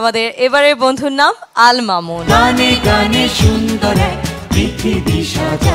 আমাদের এবারের বন্ধুর নাম আল মামুন। গানে গানে সুন্দর পৃথিবী সাজা,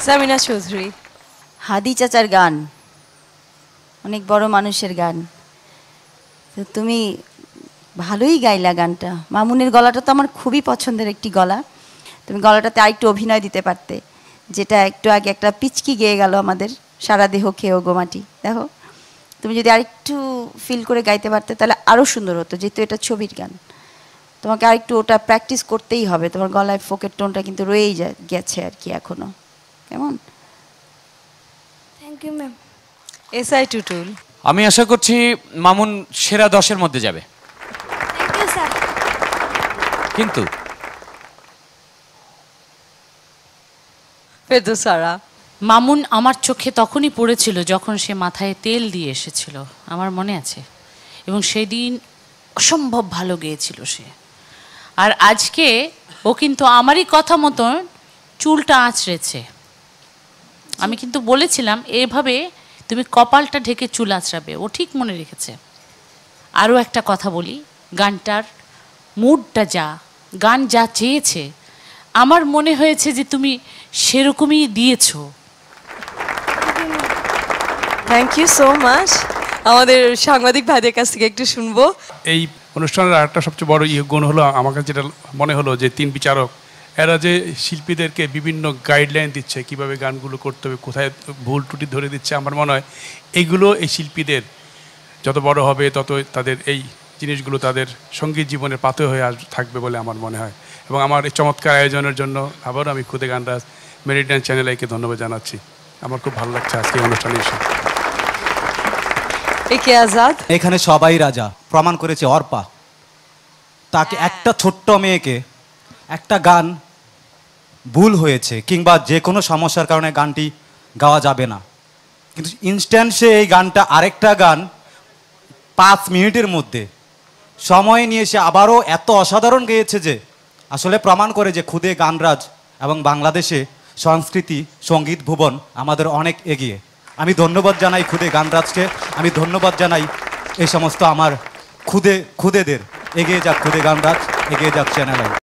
সামিনা চৌধুরী। হাদি চাচার গান, অনেক বড় মানুষের গান, তো তুমি ভালোই গাইলা গানটা। মামুনের গলাটা তো আমার খুবই পছন্দের একটি গলা। তুমি গলাটাতে আরেকটু অভিনয় দিতে পারতে, যেটা একটু আগে একটা পিচকি গেয়ে গেল আমাদের সারা দেহ খেয়েও গোমাটি। দেখো, তুমি যদি আরেকটু ফিল করে গাইতে পারতে তাহলে আরও সুন্দর হতো, যেহেতু এটা ছবির গান। তোমাকে আরেকটু ওটা প্র্যাকটিস করতেই হবে। তোমার গলায় ফোকের টোনটা কিন্তু রয়েই গেছে আর কি এখনো। কেমন? Thank you ma'am. SI Tutul. আমি আশা করছি মামুন সেরা 10-এর মধ্যে যাবে। Thank you sir. কিন্তু ফেরদৌসারা। মামুন আমার চোখে তখনই পড়েছিল যখন সে মাথায় তেল দিয়ে এসেছিল, আমার মনে আছে। এবং সেদিন অসম্ভব ভালো গেয়েছিল সে। আর আজকে ও কিন্তু আমারই কথা মতন চুলটা আঁচড়েছে। আমি কিন্তু বলেছিলাম এভাবে তুমি কপালটা ঢেকে চুল আঁচড়াবে, ও ঠিক মনে রেখেছে। আরও একটা কথা বলি, গানটার মুডটা গান যা চেয়েছে আমার মনে হয়েছে যে তুমি সেরকমই দিয়েছো। Thank you so much. আমাদের সাংবাদিক ভাইদের কাছ থেকে একটু শুনবো। এই অনুষ্ঠানের আরেকটা সবচেয়ে বড় গুণ হলো আমার কাছে যেটা মনে হলো যে তিন বিচারক এরা যে শিল্পীদেরকে বিভিন্ন গাইডলাইন দিচ্ছে কিভাবে গানগুলো করতে হবে, কোথায় ভুল ত্রুটি ধরে দিচ্ছে। আমার মনে হয় এইগুলো এই শিল্পীদের যত বড় হবে তত তাদের এই জিনিসগুলো তাদের সঙ্গীত জীবনের পাথেয় হয়ে থাকবে বলে আমার মনে হয়। এবং আমার এই চমৎকার আয়োজনের জন্য আবারও আমি খুদে গানরাজ মেরিডিয়ান চ্যানেল আইকে ধন্যবাদ জানাচ্ছি। আমার খুব ভালো লাগছে আজকে এই অনুষ্ঠানে এসে। একে আজাদ। এখানে সবাই রাজা প্রমাণ করেছে। অর্পা তাকে একটা ছোট্ট মেয়েকে একটা গান ভুল হয়েছে কিংবা যে কোনো সমস্যার কারণে গানটি গাওয়া যাবে না, কিন্তু ইনস্ট্যান্ট সে এই গানটা আরেকটা গান 5 মিনিটের মধ্যে সময় নিয়ে সে আবারও এত অসাধারণ গেয়েছে যে আসলে প্রমাণ করে যে খুদে গানরাজ এবং বাংলাদেশে সংস্কৃতি সঙ্গীত ভুবন আমাদের অনেক এগিয়ে। আমি ধন্যবাদ জানাই খুদে গানরাজকে, আমি ধন্যবাদ জানাই এই সমস্ত আমার খুদেদের। এগিয়ে যাক খুদে গানরাজ, এগিয়ে যাক চ্যানেল আই।